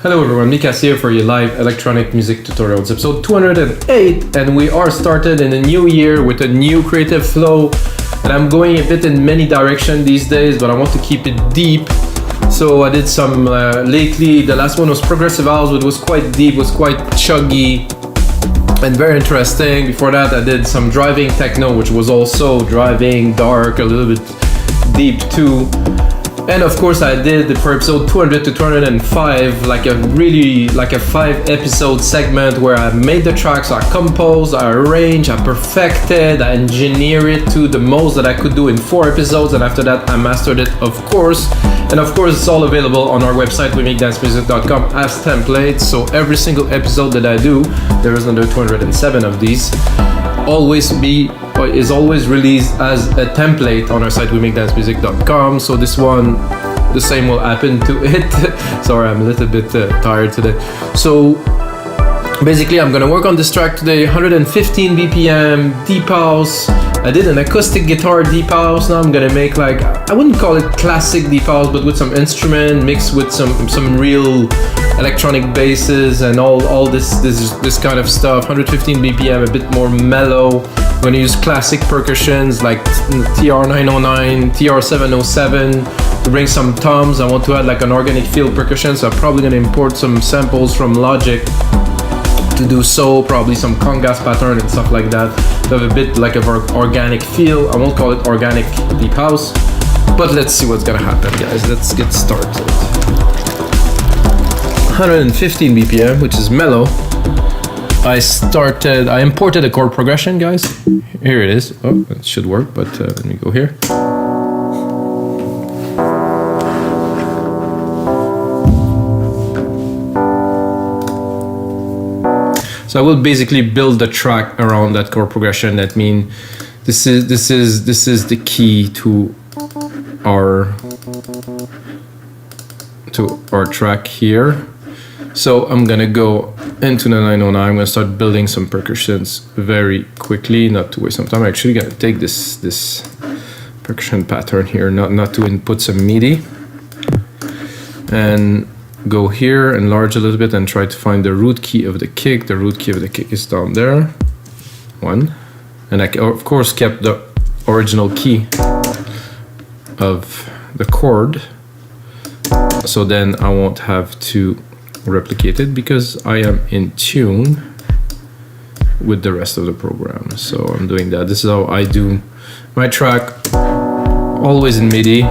Hello everyone, Mikas here for your live electronic music tutorials, episode 208, and we are started in a new year with a new creative flow, and I'm going a bit in many directions these days, but I want to keep it deep. So I did some lately. The last one was progressive house, which was quite deep, was quite chuggy and very interesting. Before that I did some driving techno, which was also driving, dark, a little bit deep too. And of course I did for episode 200 to 205 like a 5-episode segment where I made the tracks, I composed, I arranged, I perfected, I engineered it to the most that I could do in 4 episodes, and after that I mastered it, of course. And of course it's all available on our website wemakedancemusic.com as templates, so every single episode that I do, there is another 207 of these, is always released as a template on our site wemakedancemusic.com. So this one, the same will happen to it. Sorry, I'm a little bit tired today. So basically I'm gonna work on this track today. 115 BPM deep house. I did an acoustic guitar deep house. Now I'm gonna make, like, I wouldn't call it classic deep house, but with some instrument mixed with some real electronic basses and all this kind of stuff. 115 BPM, a bit more mellow. I'm gonna use classic percussions like TR-909, TR-707 to bring some toms. I want to add like an organic field percussion, so I'm probably gonna import some samples from Logic to do so, probably some congas pattern and stuff like that, to have a bit like of organic feel. I won't call it organic deep house, but let's see what's gonna happen, guys. Let's get started. 115 BPM, which is mellow. I imported a chord progression, guys. Here it is. Oh, it should work, but let me go here. So I will basically build the track around that chord progression. That means this is the key to our track here. So I'm gonna go into the 909. I'm gonna start building some percussions very quickly, not to waste some time. I'm actually gonna take this percussion pattern here, not to input some MIDI, and go here, enlarge a little bit, and try to find the root key of the kick. The root key of the kick is down there. 1, and I of course kept the original key of the chord, so then I won't have to replicate it because I am in tune with the rest of the program. So I'm doing that. This is how I do my track, always in MIDI.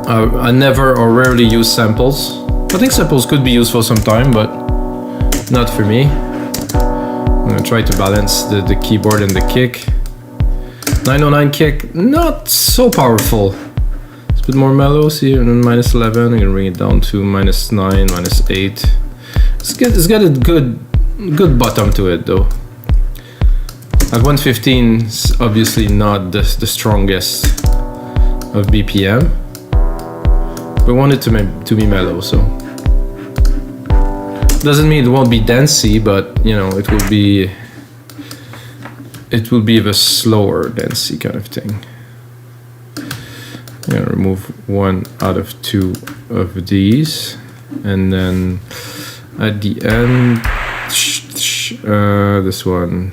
I never or rarely use samples. I think samples could be useful sometime, but not for me. I'm gonna try to balance the keyboard and the kick. 909 kick, not so powerful. It's a bit more mellow. See, and then -11. I'm gonna bring it down to -9, -8. It's got a good bottom to it though. At 115, it's obviously not the strongest of BPM. We want it to be mellow, so doesn't mean it won't be dancey, but you know, it will be of a slower dancey kind of thing. I'm gonna remove 1 out of 2 of these, and then at the end, this one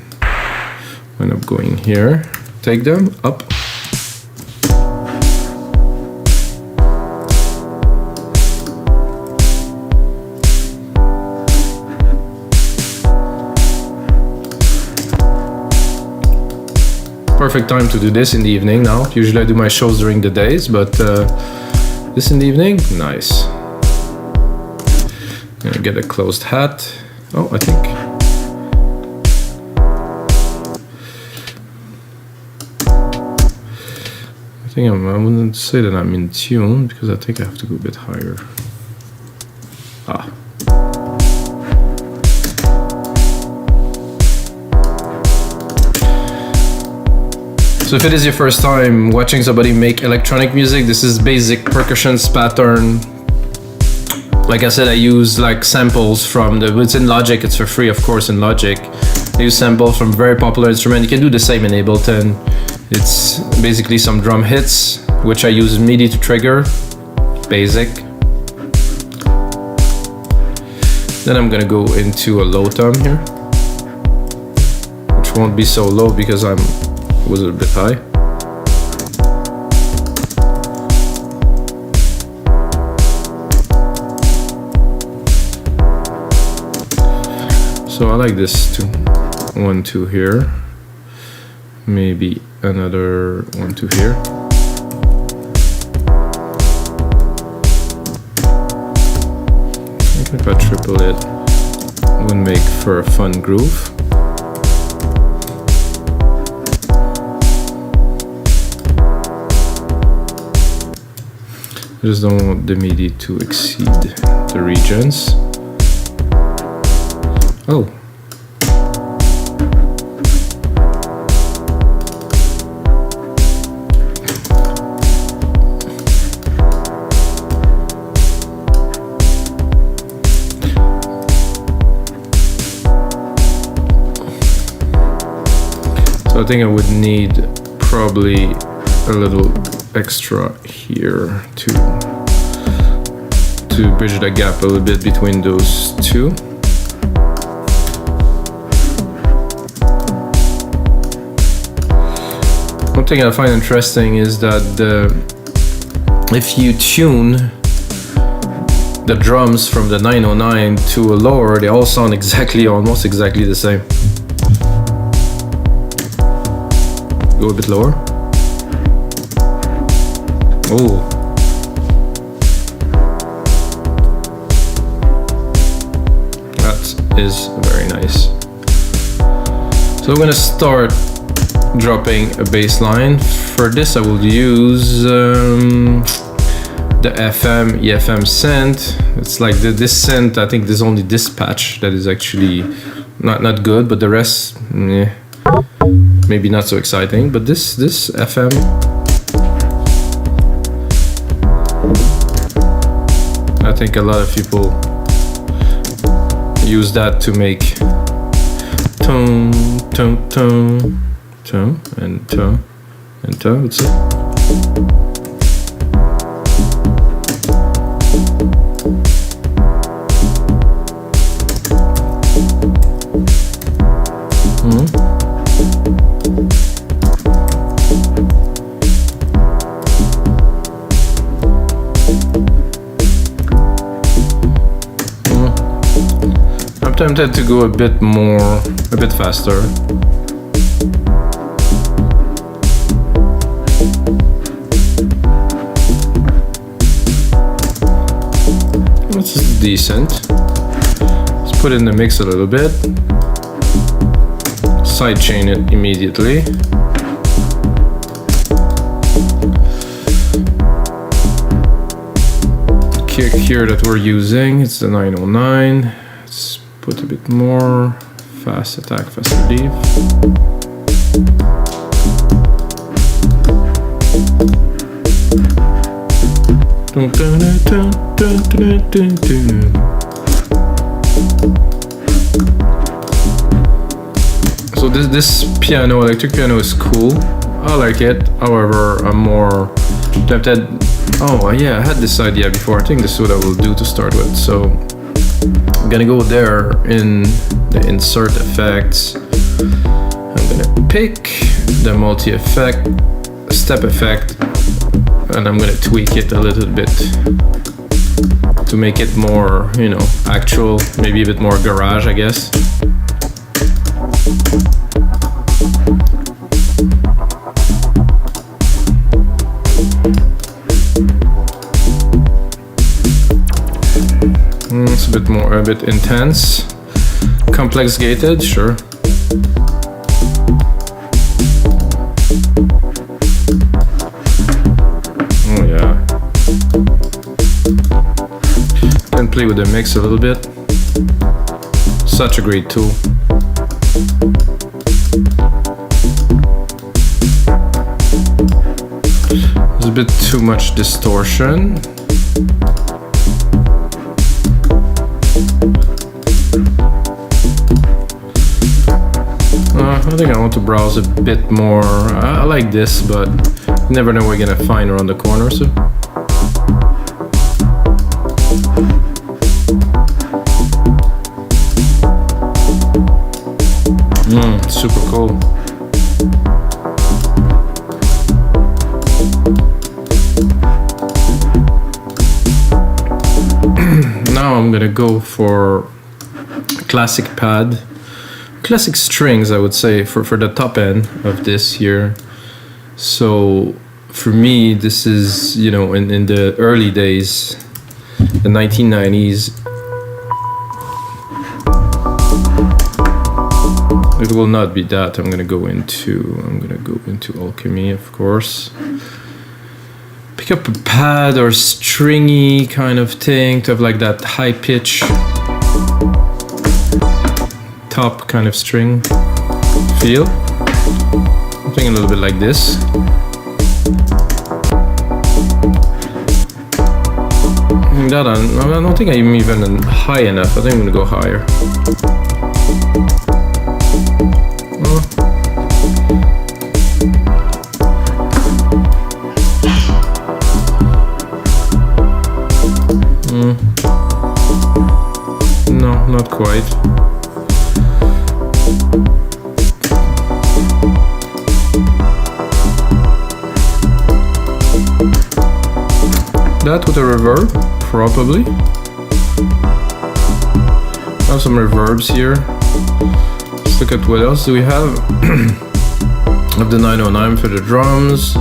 end up going here. Take them up. Perfect time to do this in the evening now. Usually I do my shows during the days, but this in the evening, nice. I'm gonna get a closed hat. Oh, I wouldn't say that I'm in tune, because I think I have to go a bit higher. So if it is your first time watching somebody make electronic music, this is basic percussions pattern. Like I said, I use like samples from it's in Logic, it's for free, of course, in Logic. I use samples from very popular instruments. You can do the same in Ableton. It's basically some drum hits, which I use MIDI to trigger, basic. Then I'm gonna go into a low tom here, which won't be so low because was a bit high. So I like this too. 1, 2 here. Maybe another 1, 2 here. If I triple it, would make for a fun groove. I just don't want the MIDI to exceed the regions. Oh. So I think I would need probably a little extra here to bridge the gap a little bit between those two. One thing I find interesting is that if you tune the drums from the 909 to a lower, they all sound almost exactly the same. Go a bit lower. Oh. That is very nice. So I'm gonna start dropping a bass line. For this I will use the FM EFM synth. It's like this synth, I think there's only this patch that is actually not good, but the rest maybe not so exciting. But this FM, I think a lot of people use that to make tone, tone, tone, tone, and tone, and tone. That's it. I'm tempted to go a bit faster. This is decent. Let's put it in the mix a little bit. Sidechain it immediately. The kick here that we're using, it's the 909. Let's put a bit more. Fast attack, fast relief. So this piano, electric piano, is cool. I like it. However, I'm more tempted. Oh yeah, I had this idea before. I think this is what I will do to start with. So I'm gonna go there in the insert effects. I'm gonna pick the multi-effect, step effect, and I'm gonna tweak it a little bit to make it more, actual, maybe a bit more garage, I guess. It's a bit intense. Complex gated, sure. Oh yeah. Can play with the mix a little bit. Such a great tool. There's a bit too much distortion. I think I want to browse a bit more. I like this, but you never know what you're gonna find around the corner. So gonna go for classic pad, classic strings, I would say, for the top end of this here. So for me, this is, you know, in the early days, the 1990s. It will not be that. I'm gonna go into alchemy, of course. Pick up a pad or stringy kind of thing to have like that high pitch top kind of string feel. Something a little bit like this. I don't think I'm even high enough. I think I'm gonna go higher. No, not quite. That with a reverb, probably. I have some reverbs here. Let's look at what else do we have. I have the 909 for the drums.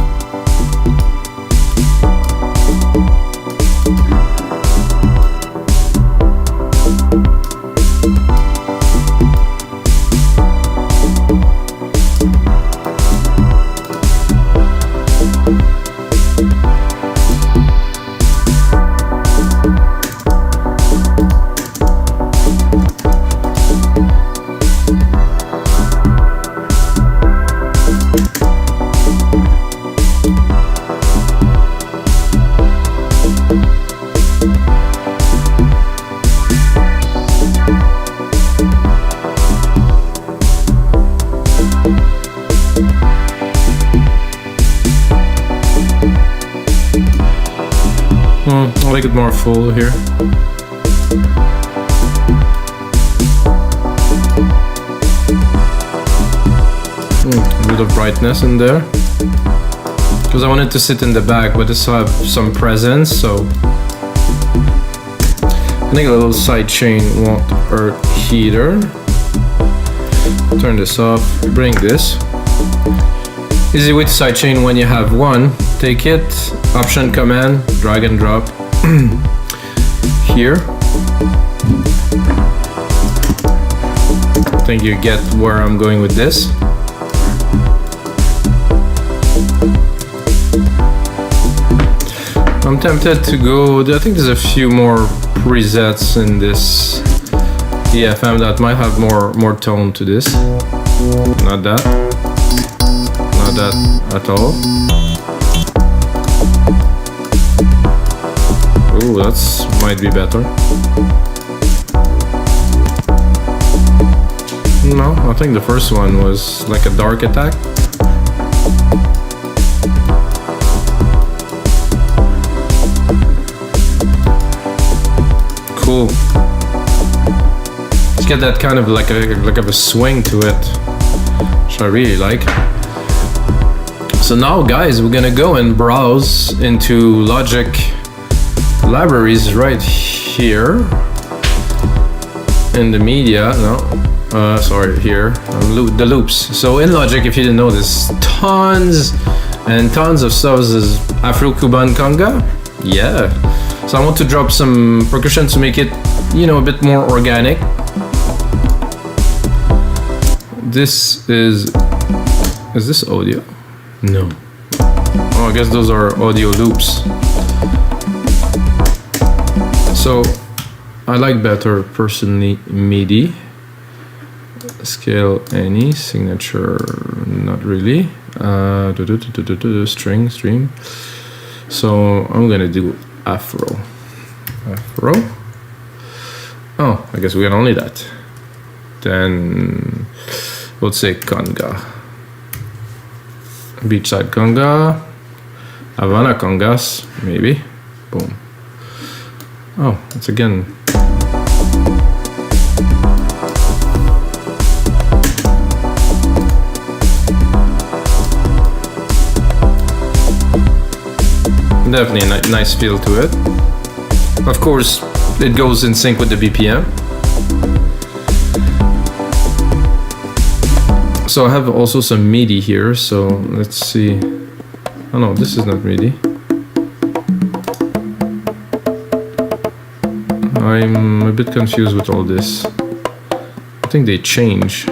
I'll make it more full here. A bit of brightness in there. Because I wanted to sit in the back, but this have some presence, so I think a little side chain won't hurt either. Turn this off, bring this. Easy way to sidechain when you have one. Take it, Option Command, drag and drop here. I think you get where I'm going with this. I'm tempted to go, I think there's a few more presets in this EFM that might have more tone to this. Not that. Not that at all. Oh, that's might be better. No, I think the first one was like a dark attack. Cool. Let's get that kind of like a swing to it, which I really like. So now, guys, we're gonna go and browse into Logic libraries right here in the media. No, sorry, here the loops. So in Logic, if you didn't know this, tons and tons of stuff is Afro-Cuban conga. Yeah. So I want to drop some percussion to make it, you know, a bit more organic. This is this audio? No. Oh, I guess those are audio loops. So I like better personally MIDI. Scale any, signature not really. String, stream. So I'm gonna do Afro. Oh, I guess we got only that. Then we'll say conga. Beachside conga. Havana congas, maybe. Boom. Oh, it's again. Definitely a nice feel to it. Of course, it goes in sync with the BPM. So I have also some MIDI here, so let's see. Oh no, this is not MIDI. I'm a bit confused with all this. I think they change. A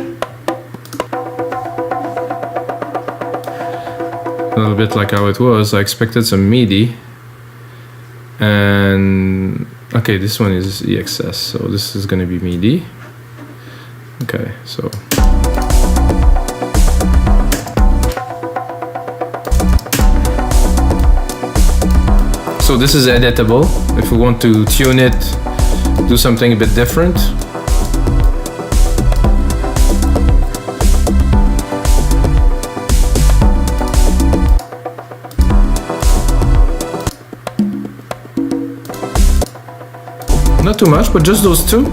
little bit like how it was. I expected some MIDI. And okay, this one is EXS, so this is gonna be MIDI. Okay, so this is editable if we want to tune it, do something a bit different. Not too much, but just those two.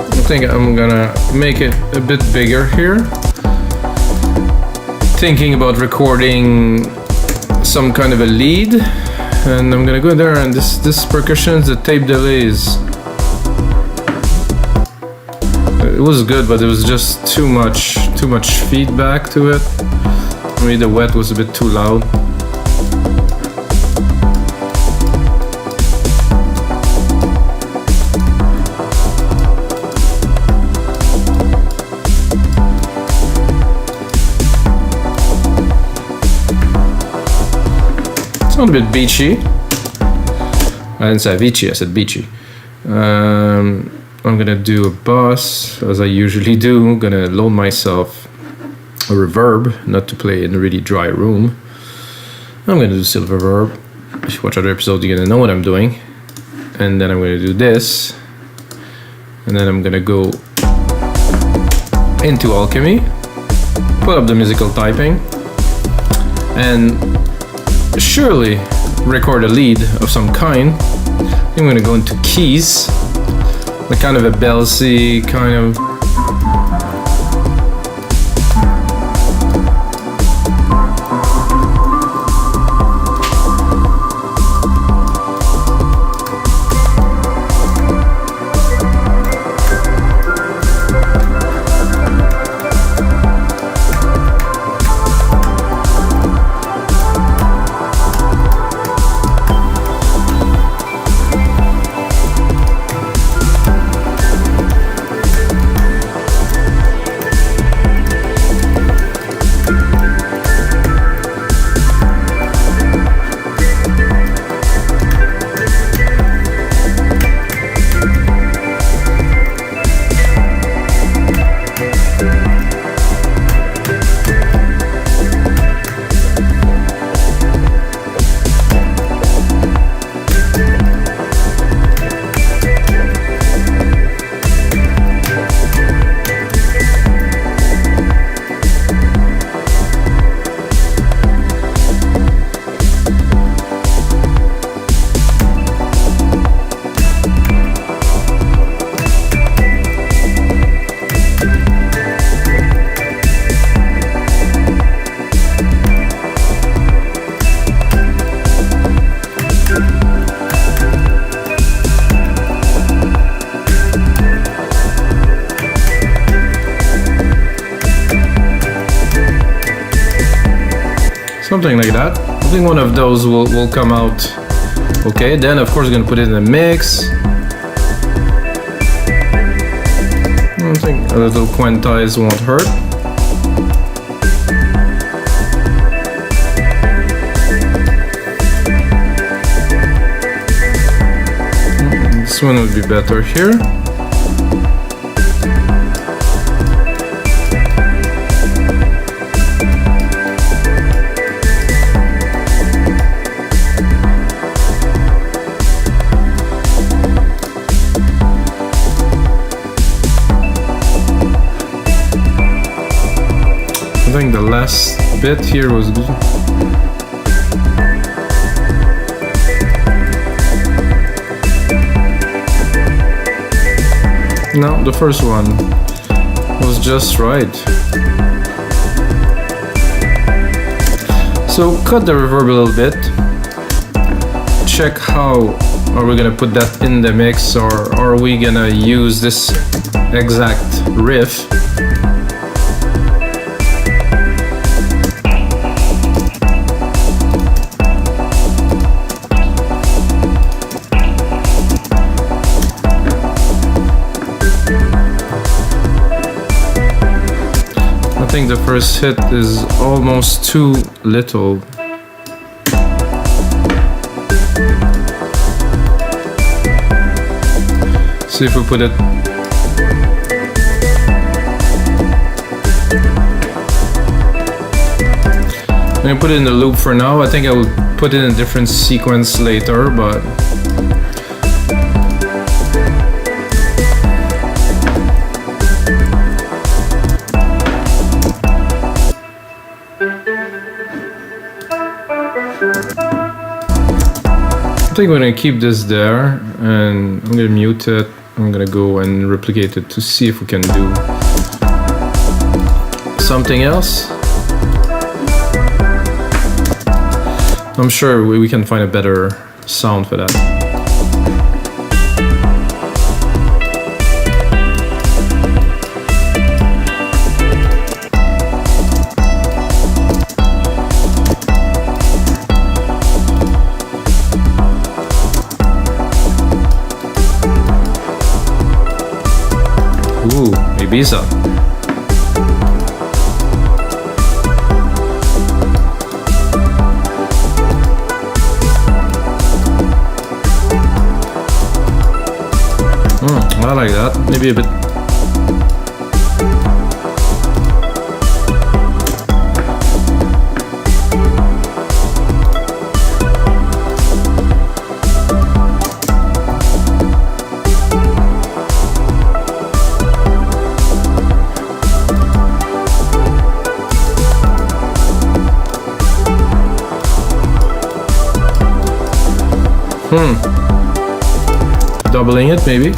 I think I'm gonna make it a bit bigger here. Thinking about recording some kind of a lead, and I'm gonna go there, and this percussions, the tape delays, it was good, but it was just too much feedback to it. Maybe the wet was a bit too loud. Sound a bit beachy. I didn't say Avicii, I said beachy. I'm gonna do a bass, as I usually do. I'm gonna loan myself a reverb, not to play in a really dry room. I'm gonna do silver reverb. If you watch other episodes, you're gonna know what I'm doing. And then I'm gonna do this. And then I'm gonna go into Alchemy, put up the musical typing, and surely record a lead of some kind. I'm gonna go into keys, like kind of a belsy kind of. Something like that. I think one of those will come out okay. Then of course we're gonna put it in a mix. I think a little quantize won't hurt. This one would be better here. I think the last bit here was good. No, the first one was just right. So cut the reverb a little bit. check how are we gonna put that in the mix, or are we gonna use this exact riff. I think the first hit is almost too little. See if we put it. I'm gonna put it in the loop for now. I think I will put it in a different sequence later, but I think we're gonna keep this there, and I'm gonna mute it. I'm gonna go and replicate it to see if we can do something else. I'm sure we can find a better sound for that. Ooh, Ibiza. I like that. Maybe a bit. Doubling it, maybe.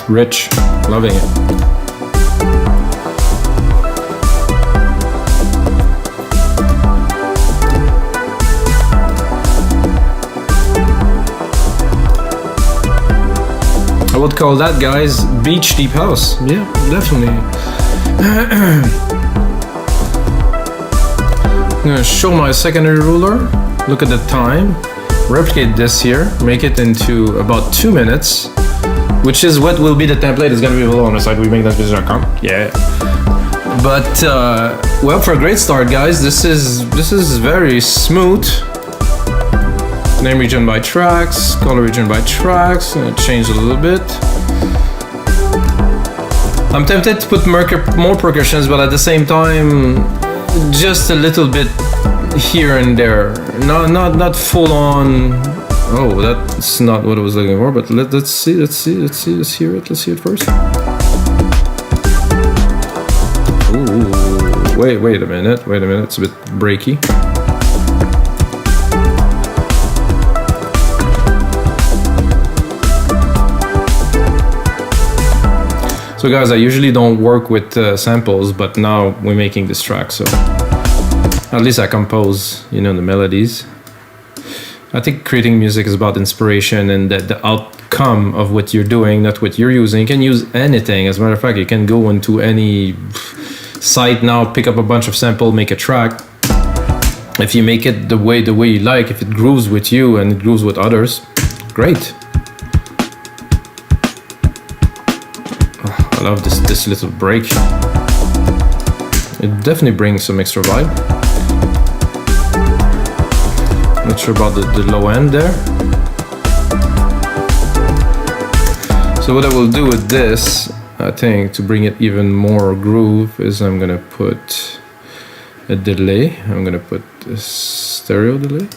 Rich, loving it. I would call that, guys, beach deep house. Yeah, definitely. I'm gonna show my secondary ruler. Look at the time. Replicate this here. Make it into about 2 minutes, which is what will be the template. It's gonna be available on the site wemake-music.com. Yeah. But well, for a great start, guys, this is very smooth. Name region by tracks, color region by tracks. Change a little bit. I'm tempted to put more percussions, but at the same time, just a little bit here and there. Not full on. Oh, that's not what I was looking for. But let's see. Let's hear it. Let's hear it first. Ooh, wait a minute. It's a bit breaky. So guys, I usually don't work with samples, but now we're making this track, so at least I compose, the melodies. I think creating music is about inspiration and the outcome of what you're doing, not what you're using. You can use anything. As a matter of fact, you can go into any site now, pick up a bunch of samples, make a track. If you make it the way you like, if it grooves with you and it grooves with others, great. I love this little break. It definitely brings some extra vibe. Not sure about the low end there. So what I will do with this, I think, to bring it even more groove, is I'm gonna put a delay. I'm gonna put a stereo delay.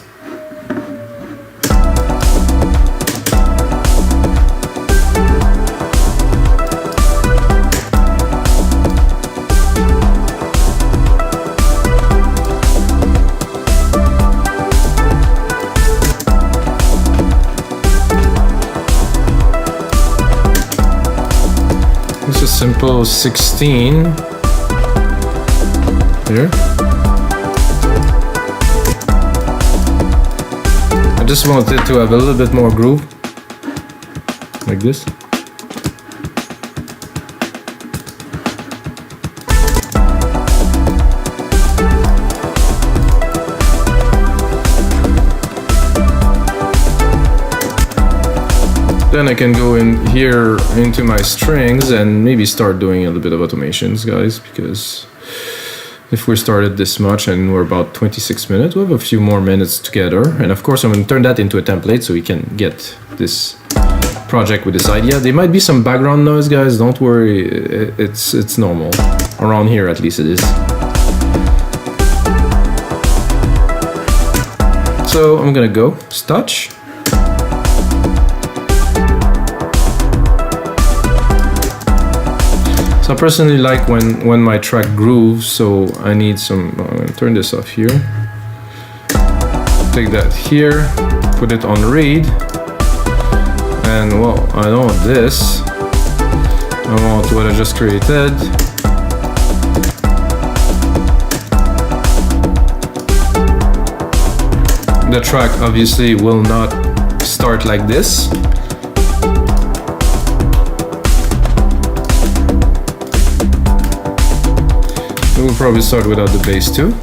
simple 16 here. I just wanted to have a little bit more groove, like this. Then I can go in here into my strings and maybe start doing a little bit of automations, guys, because if we started this much and we're about 26 minutes, we have a few more minutes together. And of course, I'm going to turn that into a template so we can get this project with this idea. There might be some background noise, guys. Don't worry, it's normal. Around here, at least it is. So I'm going to go touch. So I personally like when my track grooves, so I need some, I'm gonna turn this off here. Take that here, put it on read. And well, I don't want this. I want what I just created. The track obviously will not start like this. We'll probably start without the bass too.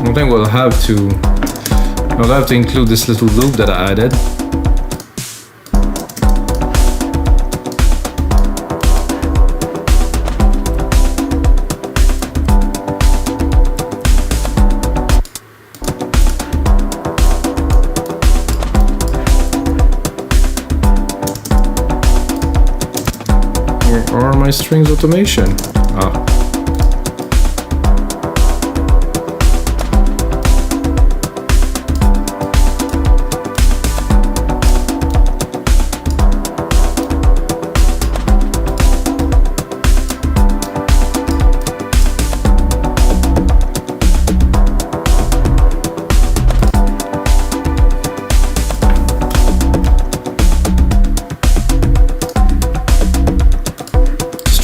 I think I'll have to include this little loop that I added. Where are my strings automation? Ah.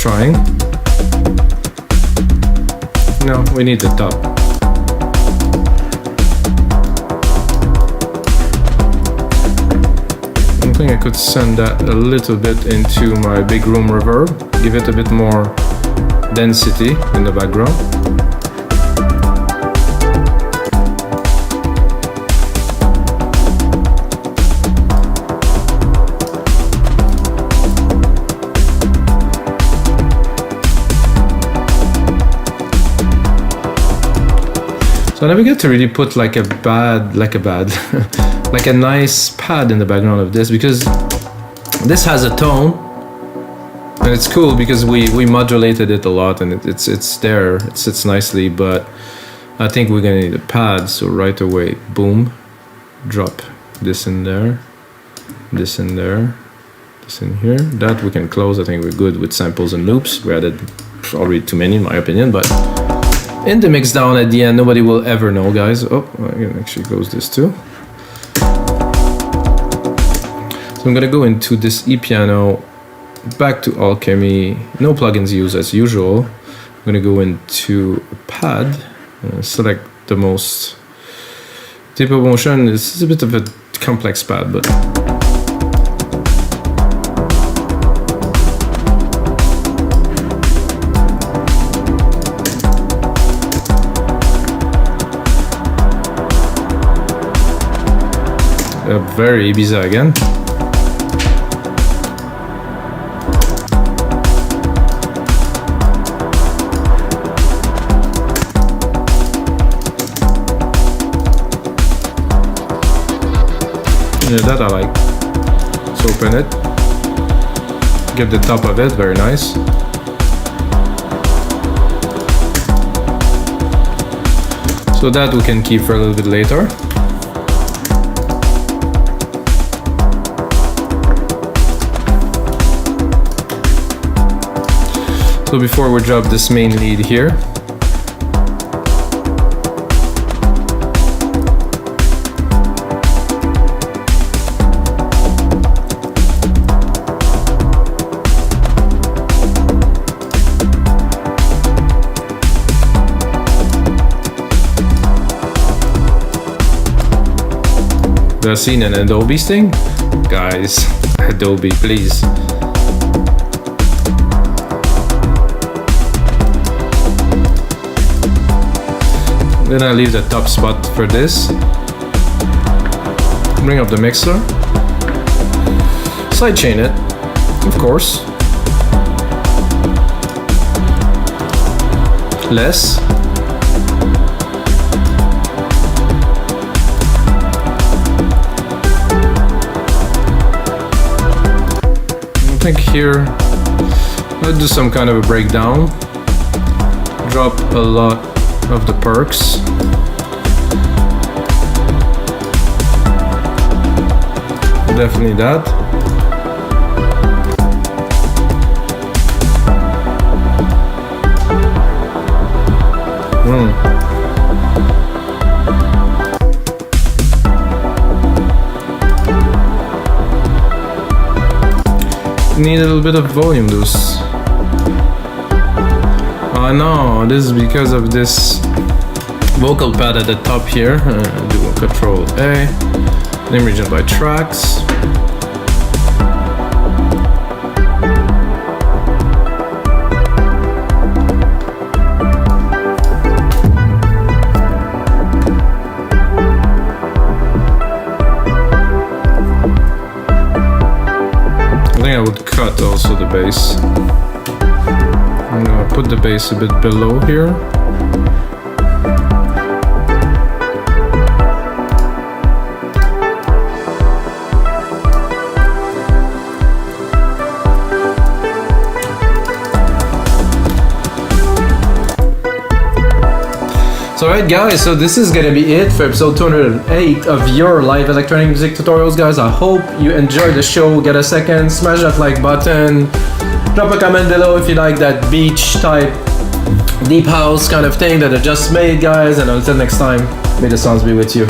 Trying. No, we need the top. I think I could send that a little bit into my big room reverb, give it a bit more density in the background. So I never get to really put like a nice pad in the background of this, because this has a tone and it's cool because we modulated it a lot and it's there, it sits nicely, but I think we're gonna need a pad. So right away, boom, drop this in there, this in there, this in here. That we can close. I think we're good with samples and loops. We added already too many in my opinion, but in the mix down at the end, nobody will ever know, guys. Oh, I can actually close this too. So I'm gonna go into this E-piano, back to Alchemy, no plugins used as usual. I'm gonna go into a pad, select the most type of motion. This is a bit of a complex pad, but very Ibiza again. Yeah, that I like. Let's open it. Get the top of it, very nice. So that we can keep for a little bit later. So before we drop this main lead here, bassline and Adobe thing? Guys, Adobe, please. Then I leave the top spot for this. Bring up the mixer. Sidechain it, of course. Less. I think here I'll do some kind of a breakdown. Drop a lot of the perks. Definitely that. Need a little bit of volume loose. Oh no, this is because of this vocal pad at the top here. Do a Control A. Name region by tracks. I think I would cut also the bass. I'm gonna put the bass a bit below here. So alright guys, so this is gonna be it for episode 208 of your live electronic music tutorials, guys. I hope you enjoyed the show. Get a second, smash that like button, drop a comment below if you like that beach type deep house kind of thing that I just made, guys, and until next time, may the sounds be with you.